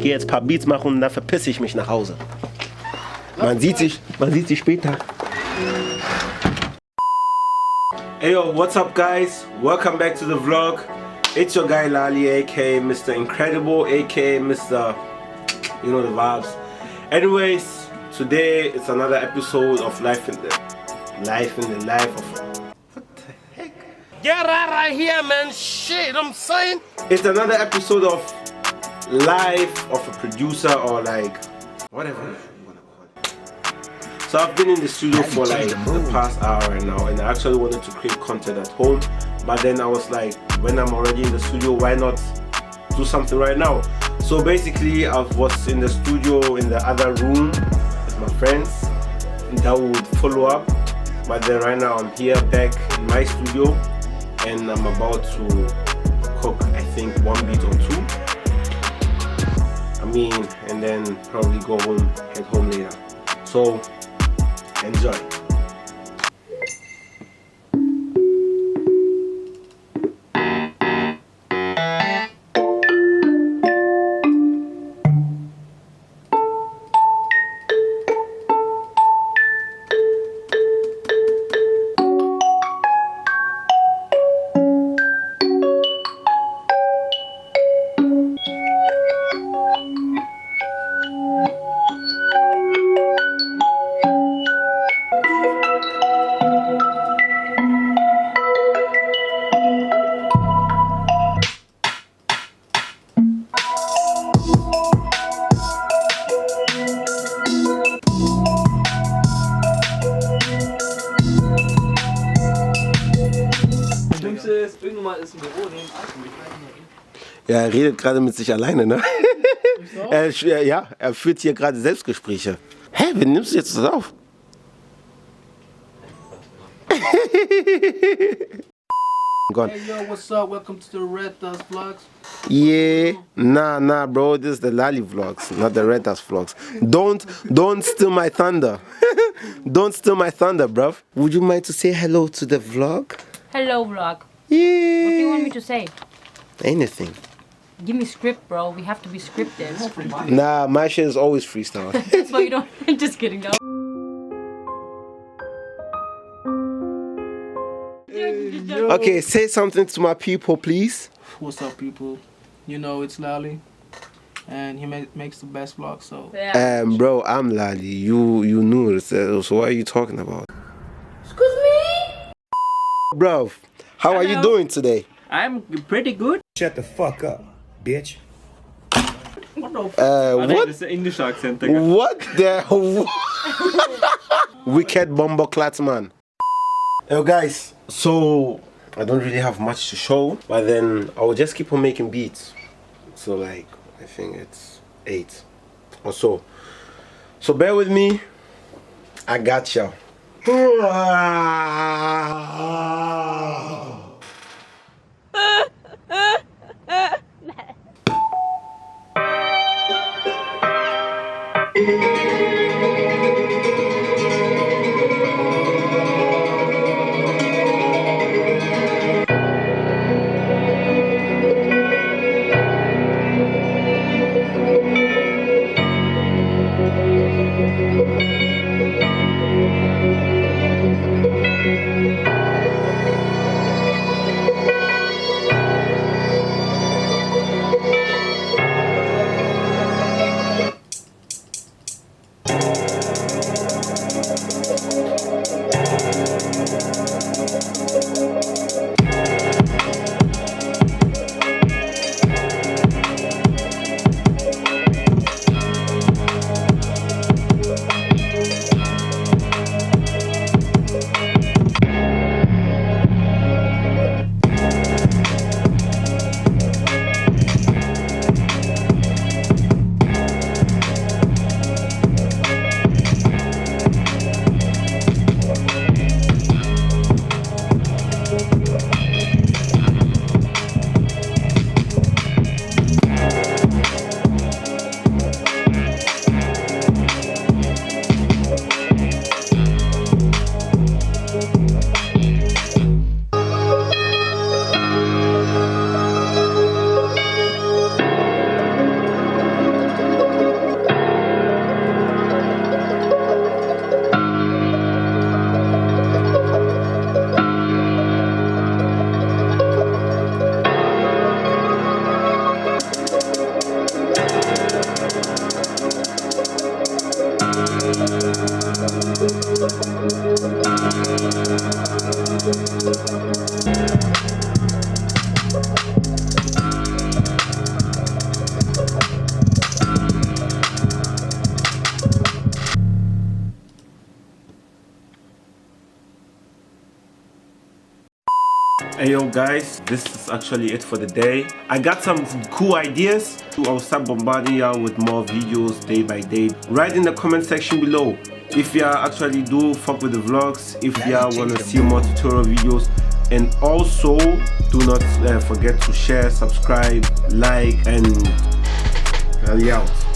gehe jetzt ein paar Beats machen und dann verpisse ich mich nach Hause. Man sieht sich später. Hey yo, what's up guys? Welcome back to the vlog. It's your guy Lali, aka Mr. Incredible, aka Mr. You know the vibes. Anyways, today it's another episode of Life in the Life of... What the heck? Get out of here, man. Shit, I'm saying. It's another episode of Life of a Producer, or like whatever you wanna call it. So I've been in the studio for like the past hour right now, and I actually wanted to create content at home, but then I was like, when I'm already in the studio, why not do something right now? So basically I was in the studio in the other room with my friends, and that would follow up, but then right now I'm here back in my studio and I'm about to cook, I think, 1 beat or 2. And then probably go home, head home later. So enjoy. Ja, er redet gerade mit sich alleine, ne? Er führt hier gerade Selbstgespräche. Hä, wen nimmst du jetzt das auf? Hey yo, what's up? Welcome to the Red Dust Vlogs. Yeah, nah, bro. This is the Lali vlogs, not the Red Dust vlogs. Don't steal my thunder. Don't steal my thunder, bruv. Would you mind to say hello to the vlog? Hello, vlog. Yeah. What do you want me to say? Anything. Give me script, bro. We have to be scripted. Nah, my shit is always freestyle. That's why you don't. Just kidding, though. Okay, say something to my people, please. What's up, people? You know it's Lali, and he makes the best vlogs. So Yeah. Bro, I'm Lali. You knew it. So what are you talking about? Excuse me? Bro, how are you doing today? I'm pretty good. Shut the fuck up, bitch. What? That's the English accent. What the? Wicked bomber man. Yo guys, so I don't really have much to show, but then I will just keep on making beats. So like, I think it's 8 or so. So bear with me. I got ya. Hey yo guys, this is actually it for the day. I got some cool ideas. I'll start bombarding y'all with more videos day by day. Write in the comment section below if y'all actually do fuck with the vlogs, if y'all want to see more tutorial videos, and also do not forget to share, subscribe, like, and Lali out.